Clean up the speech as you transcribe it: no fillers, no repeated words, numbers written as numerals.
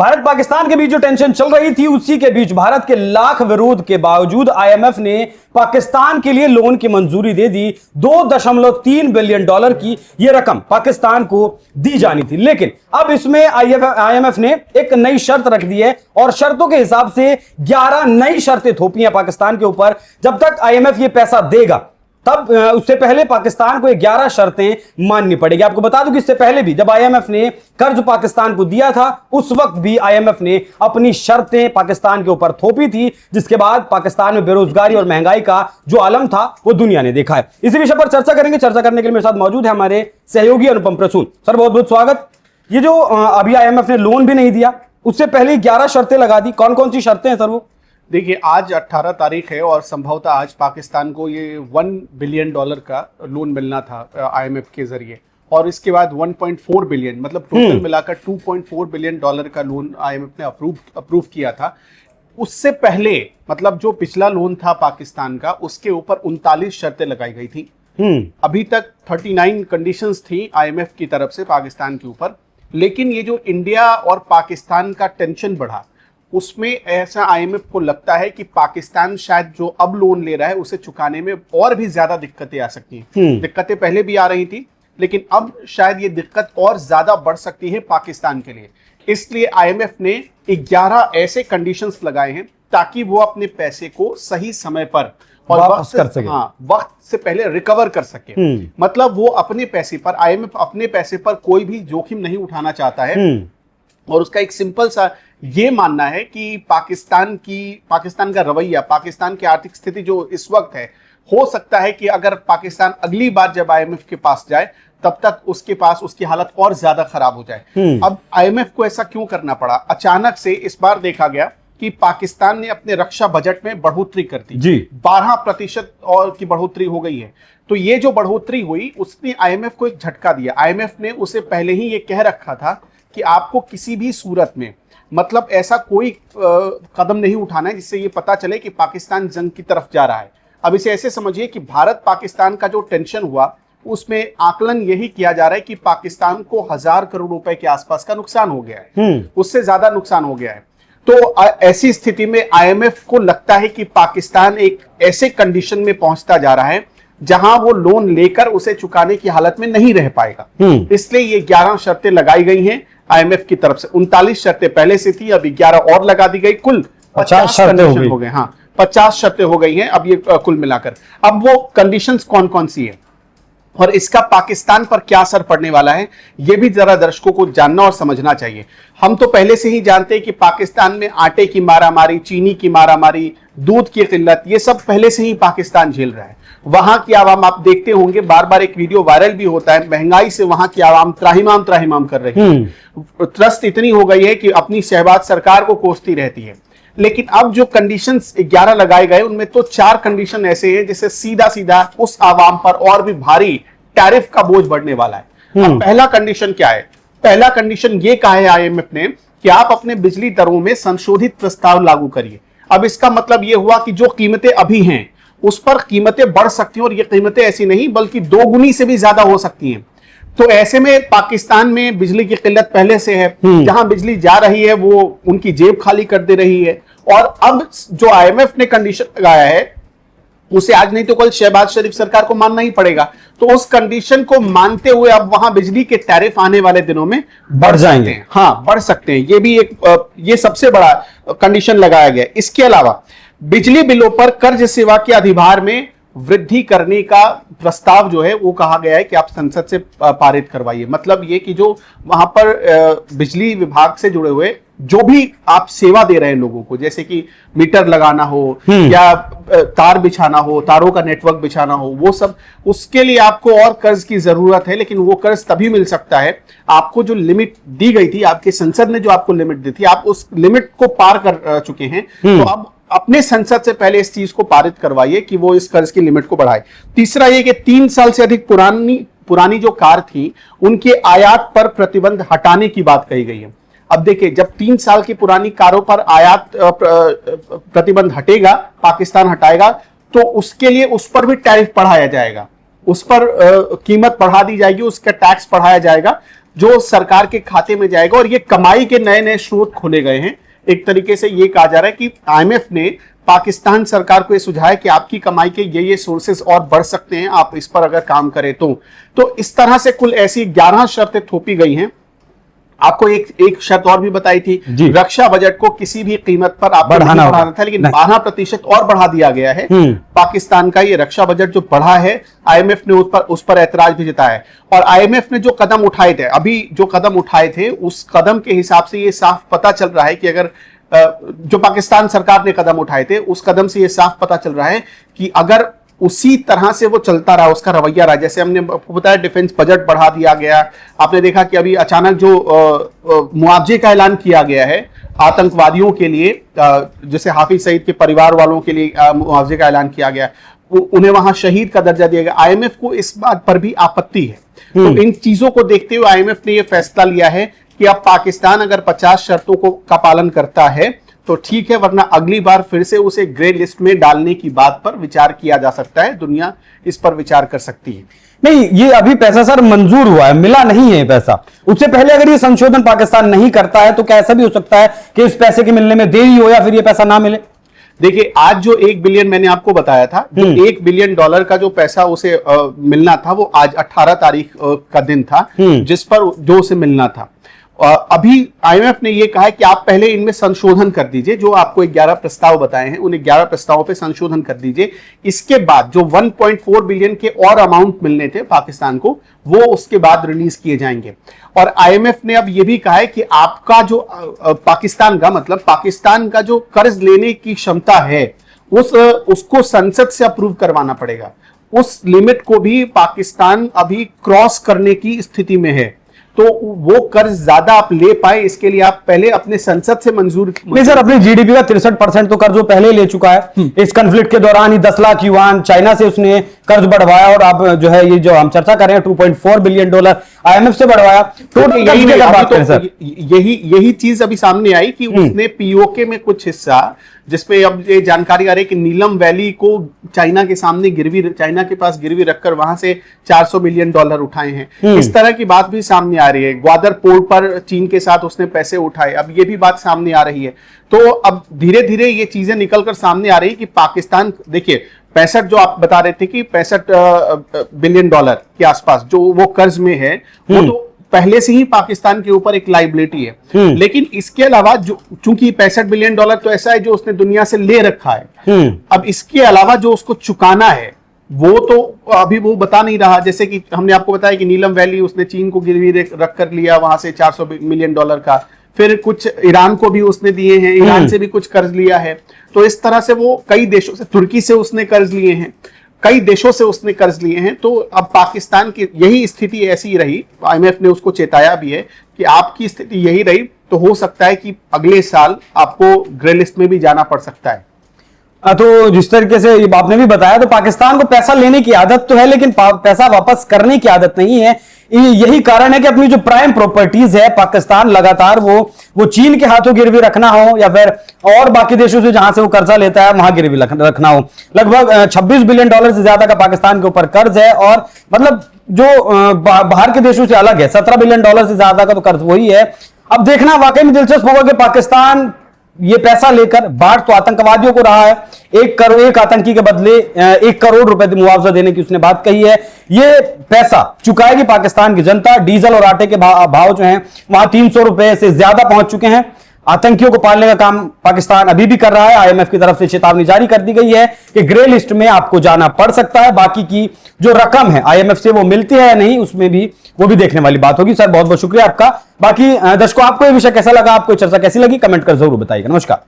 भारत पाकिस्तान के बीच जो टेंशन चल रही थी, उसी के बीच भारत के लाख विरोध के बावजूद आईएमएफ ने पाकिस्तान के लिए लोन की मंजूरी दे दी। 2.3 बिलियन डॉलर की यह रकम पाकिस्तान को दी जानी थी, लेकिन अब इसमें आईएमएफ ने एक नई शर्त रख दी है और शर्तों के हिसाब से 11 नई शर्तें थोपी हैं पाकिस्तान के ऊपर। जब तक आईएमएफ ये पैसा देगा तब उससे पहले पाकिस्तान को 11 शर्तें माननी पड़ेगी। आपको बता दूं कि इससे पहले भी जब आईएमएफ ने कर्ज पाकिस्तान को दिया था, उस वक्त भी आईएमएफ ने अपनी शर्तें पाकिस्तान के ऊपर थोपी थी, जिसके बाद पाकिस्तान में बेरोजगारी और महंगाई का जो आलम था वो दुनिया ने देखा है। इसी विषय पर चर्चा करेंगे। चर्चा करने के लिए मेरे साथ मौजूद है हमारे सहयोगी अनुपम प्रसून। सर, बहुत बहुत स्वागत। ये जो अभी आईएमएफ ने लोन भी नहीं दिया, उससे पहले 11 शर्तें लगा दी, कौन कौन सी शर्तें हैं सर वो? देखिए, आज 18 तारीख है और संभवतः आज पाकिस्तान को ये 1 बिलियन डॉलर का लोन मिलना था आईएमएफ के जरिए, और इसके बाद 1.4 बिलियन, मतलब टोटल मिलाकर 2.4 बिलियन डॉलर का लोन आईएमएफ ने अप्रूव किया था। उससे पहले मतलब जो पिछला लोन था पाकिस्तान का, उसके ऊपर 39 शर्तें लगाई गई थी। अभी तक 39 कंडीशंस थी आईएमएफ की तरफ से पाकिस्तान के ऊपर, लेकिन ये जो इंडिया और पाकिस्तान का टेंशन बढ़ा, उसमें ऐसा आईएमएफ को लगता है कि पाकिस्तान शायद जो अब लोन ले रहा है उसे चुकाने में और भी ज्यादा दिक्कतें आ सकती हैं। दिक्कतें पहले भी आ रही थी, लेकिन अब शायद ये दिक्कत और ज्यादा बढ़ सकती है पाकिस्तान के लिए। इसलिए आईएमएफ ने 11 ऐसे कंडीशंस लगाए हैं ताकि वो अपने पैसे को सही समय पर और वापस कर सके। वक्त से पहले रिकवर कर सके। मतलब वो अपने पैसे पर, आईएमएफ अपने पैसे पर कोई भी जोखिम नहीं उठाना चाहता है, और उसका एक सिंपल सा ये मानना है कि पाकिस्तान का रवैया, पाकिस्तान की आर्थिक स्थिति जो इस वक्त है, हो सकता है कि अगर पाकिस्तान अगली बार जब आईएमएफ के पास जाए तब तक उसकी हालत और ज्यादा खराब हो जाए। अब आईएमएफ को ऐसा क्यों करना पड़ा? अचानक से इस बार देखा गया कि पाकिस्तान ने अपने रक्षा बजट में बढ़ोतरी कर दी, 12% और की बढ़ोतरी हो गई है। तो ये जो बढ़ोतरी हुई उसने आईएमएफ को एक झटका दिया। आईएमएफ ने उसे पहले ही ये कह रखा था कि आपको किसी भी सूरत में, मतलब ऐसा कोई कदम नहीं उठाना है जिससे ये पता चले कि पाकिस्तान जंग की तरफ जा रहा है। अब इसे ऐसे समझिए कि भारत पाकिस्तान का जो टेंशन हुआ, उसमें आकलन यही किया जा रहा है कि पाकिस्तान को 1000 करोड़ रुपए के आसपास का नुकसान हो गया है, उससे ज्यादा नुकसान हो गया है। तो ऐसी स्थिति में आईएमएफ को लगता है कि पाकिस्तान एक ऐसे कंडीशन में पहुंचता जा रहा है जहां वो लोन लेकर उसे चुकाने की हालत में नहीं रह पाएगा। इसलिए ये 11 शर्तें लगाई गई हैं आईएमएफ की तरफ से। 39 शर्तें पहले से थी, अभी 11 और लगा दी गई, कुल 50 कंडीशन हो गए। हाँ, 50 शर्तें हो गई हैं अब ये कुल मिलाकर। अब वो कंडीशंस कौन कौन सी है और इसका पाकिस्तान पर क्या असर पड़ने वाला है, ये भी जरा दर्शकों को जानना और समझना चाहिए। हम तो पहले से ही जानते हैं कि पाकिस्तान में आटे की मारामारी, चीनी की मारामारी, दूध की किल्लत, ये सब पहले से ही पाकिस्तान झेल रहा है। वहां की आवाम, आप देखते होंगे बार बार एक वीडियो वायरल भी होता है, महंगाई से वहां की आवाम त्राहिमाम कर रही है। त्रस्त इतनी हो गई है कि अपनी शहबाज सरकार को कोसती रहती है। लेकिन अब जो कंडीशंस 11 लगाए गए, उनमें तो 4 कंडीशन ऐसे हैं जिससे सीधा सीधा उस आवाम पर और भी भारी टैरिफ का बोझ बढ़ने वाला है। अब पहला कंडीशन क्या है? पहला कंडीशन ये कहा है आईएमएफ ने कि आप अपने बिजली दरों में संशोधित प्रस्ताव लागू करिए। अब इसका मतलब ये हुआ कि जो कीमतें अभी हैं उस पर कीमतें बढ़ सकती हैं, और ये कीमतें ऐसी नहीं बल्कि 2 गुनी से भी ज्यादा हो सकती हैं। तो ऐसे में पाकिस्तान में बिजली की किल्लत पहले से है, जहां बिजली जा रही है वो उनकी जेब खाली कर दे रही है। और अब जो आईएमएफ ने कंडीशन लगाया है उसे आज नहीं तो कल शहबाज शरीफ सरकार को मानना ही पड़ेगा। तो उस कंडीशन को मानते हुए अब वहां बिजली के टैरिफ आने वाले दिनों में बढ़ जाएंगे। हाँ, बढ़ सकते हैं। ये भी ये सबसे बड़ा कंडीशन लगाया गया। इसके अलावा बिजली बिलों पर कर्ज सेवा के अधिभार में वृद्धि करने का प्रस्ताव जो है वो कहा गया है कि आप संसद से पारित करवाइए। मतलब ये कि जो वहां पर बिजली विभाग से जुड़े हुए जो भी आप सेवा दे रहे हैं लोगों को, जैसे कि मीटर लगाना हो या तार बिछाना हो, तारों का नेटवर्क बिछाना हो, वो सब, उसके लिए आपको और कर्ज की जरूरत है। लेकिन वो कर्ज तभी मिल सकता है, आपको जो लिमिट दी गई थी, आपके संसद ने जो आपको लिमिट दी थी, आप उस लिमिट को पार कर चुके हैं। तो अब अपने संसद से पहले इस चीज को पारित करवाइए कि वो इस कर्ज की लिमिट को बढ़ाए। तीसरा ये कि 3 साल से अधिक पुरानी जो कार थी उनके आयात पर प्रतिबंध हटाने की बात कही गई है। अब देखिए, जब 3 साल की पुरानी कारों पर आयात प्रतिबंध हटेगा, पाकिस्तान हटाएगा, तो उसके लिए उस पर भी टैरिफ बढ़ाया जाएगा, उस पर कीमत बढ़ा दी जाएगी, उसका टैक्स बढ़ाया जाएगा। जो सरकार के खाते में जाएगा और ये कमाई के नए नए स्रोत खोले गए हैं। एक तरीके से ये कहा जा रहा है कि आईएमएफ ने पाकिस्तान सरकार को ये सुझाया कि आपकी कमाई के ये सोर्सेस और बढ़ सकते हैं, आप इस पर अगर काम करें तो इस तरह से कुल ऐसी 11 शर्तें थोपी गई हैं। आपको एक शर्त और भी बताई थी, रक्षा बजट को किसी भी कीमत पर आपको बढ़ाना था, लेकिन 12% और बढ़ा दिया गया है। पाकिस्तान का ये रक्षा बजट जो बढ़ा है, आईएमएफ ने उस पर ऐतराज भी जताया है। और आईएमएफ ने जो कदम उठाए थे, अभी जो कदम उठाए थे, उस कदम के हिसाब से ये साफ पता चल रहा है कि अगर जो पाकिस्तान सरकार ने कदम उठाए थे, उस कदम से ये साफ पता चल रहा है कि अगर उसी तरह से वो चलता रहा, उसका रवैया रहा, जैसे हमने बताया डिफेंस बजट बढ़ा दिया गया, आपने देखा कि अभी अचानक जो मुआवजे का ऐलान किया गया है आतंकवादियों के लिए, जैसे हाफिज सईद के परिवार वालों के लिए मुआवजे का ऐलान किया गया, उन्हें वहां शहीद का दर्जा दिया गया। आईएमएफ को इस बात पर भी आपत्ति है। तो इन चीजों को देखते हुए आईएमएफ ने यह फैसला लिया है कि अब पाकिस्तान अगर 50 शर्तों का पालन करता है तो ठीक है, वरना अगली बार फिर से उसे ग्रे लिस्ट में डालने की बात पर विचार किया जा सकता है। दुनिया इस पर विचार कर सकती है। नहीं, ये अभी पैसा सर मंजूर हुआ है, मिला नहीं है पैसा। उससे पहले अगर ये संशोधन पाकिस्तान नहीं करता है तो क्या ऐसा भी हो सकता है कि इस पैसे के मिलने में देरी हो या फिर ये पैसा ना मिले? देखिए, आज जो 1 बिलियन मैंने आपको बताया था, जो $1 बिलियन का जो पैसा उसे मिलना था, वो आज 18 तारीख का दिन था जिस पर जो उसे मिलना था। अभी आईएमएफ ने यह कहा है कि आप पहले इनमें संशोधन कर दीजिए, जो आपको 11 प्रस्ताव बताए हैं उन 11 प्रस्तावों पे संशोधन कर दीजिए। इसके बाद जो 1.4 बिलियन के और अमाउंट मिलने थे पाकिस्तान को, वो उसके बाद रिलीज किए जाएंगे। और आईएमएफ ने अब यह भी कहा है कि आपका जो पाकिस्तान का जो कर्ज लेने की क्षमता है, उसको संसद से अप्रूव करवाना पड़ेगा। उस लिमिट को भी पाकिस्तान अभी क्रॉस करने की स्थिति में है, तो वो कर्ज ज्यादा आप ले पाए, इसके लिए आप पहले अपने संसद से मंजूर नहीं सर, अपनी जीडीपी का 63% तो कर्ज वो पहले ही ले चुका है। इस कॉन्फ्लिक्ट के दौरान ही 10 लाख युआन चाइना से उसने कर्ज बढ़वाया, और अब जो है ये जो हम चर्चा कर रहे हैं $2.4 बिलियन आईएमएफ से बढ़वाया। तो यही चीज अभी सामने आई कि उसने पीओके में कुछ हिस्सा, जिसपे अब ये जानकारी आ रही है कि नीलम वैली को चाइना के पास गिरवी रखकर वहां से $400 मिलियन उठाए हैं। इस तरह की बात भी सामने आ रही है। ग्वादर पोर्ट पर चीन के साथ उसने पैसे उठाए, अब ये भी बात सामने आ रही है। तो अब धीरे धीरे ये चीजें निकलकर सामने आ रही है कि पाकिस्तान, देखिए 65 जो आप बता रहे थे कि $65 बिलियन के आसपास जो वो कर्ज में है, वो तो पहले से ही पाकिस्तान के ऊपर एक लाइबिलिटी है। लेकिन इसके अलावा जो, चूंकि $65 बिलियन तो ऐसा है जो उसने दुनिया से ले रखा है, अब इसके अलावा जो उसको चुकाना है वो तो अभी वो बता नहीं रहा। जैसे कि हमने आपको बताया कि नीलम वैली उसने चीन को गिरवी रख कर लिया, वहां से $400 मिलियन का, फिर कुछ ईरान को भी उसने दिए हैं, ईरान से भी कुछ कर्ज लिया है। तो इस तरह से वो कई देशों से, तुर्की से उसने कर्ज लिए हैं, कई देशों से उसने कर्ज लिए हैं। तो अब पाकिस्तान की यही स्थिति ऐसी ही रही, आईएमएफ ने उसको चेताया भी है कि आपकी स्थिति यही रही तो हो सकता है कि अगले साल आपको ग्रे लिस्ट में भी जाना पड़ सकता है। तो जिस तरीके से ये आपने भी बताया, तो पाकिस्तान को पैसा लेने की आदत तो है, लेकिन पैसा वापस करने की आदत नहीं है। यही कारण है कि अपनी जो प्राइम प्रॉपर्टीज है, पाकिस्तान लगातार वो चीन के हाथों गिरवी रखना हो या फिर और बाकी देशों से जहां से वो कर्जा लेता है वहां गिरवी रखना हो। लगभग $26 बिलियन से ज्यादा का पाकिस्तान के ऊपर कर्ज है, और मतलब जो बाहर के देशों से अलग है, $17 बिलियन से ज्यादा का तो कर्ज वही है। अब देखना वाकई में दिलचस्प होगा कि पाकिस्तान ये पैसा लेकर, बांट तो आतंकवादियों को रहा है, एक आतंकी के बदले 1 करोड़ रुपए मुआवजा देने की उसने बात कही है। ये पैसा चुकाएगी पाकिस्तान की जनता। डीजल और आटे के भाव जो हैं वहां 300 रुपए से ज्यादा पहुंच चुके हैं। आतंकियों को पालने का काम पाकिस्तान अभी भी कर रहा है। आईएमएफ की तरफ से चेतावनी जारी कर दी गई है कि ग्रे लिस्ट में आपको जाना पड़ सकता है। बाकी की जो रकम है आईएमएफ से वो मिलती है या नहीं, उसमें भी वो भी देखने वाली बात होगी। सर बहुत बहुत शुक्रिया आपका। बाकी दर्शकों, आपको ये विषय कैसा लगा, आपको चर्चा कैसी लगी, कमेंट कर जरूर बताइएगा। नमस्कार।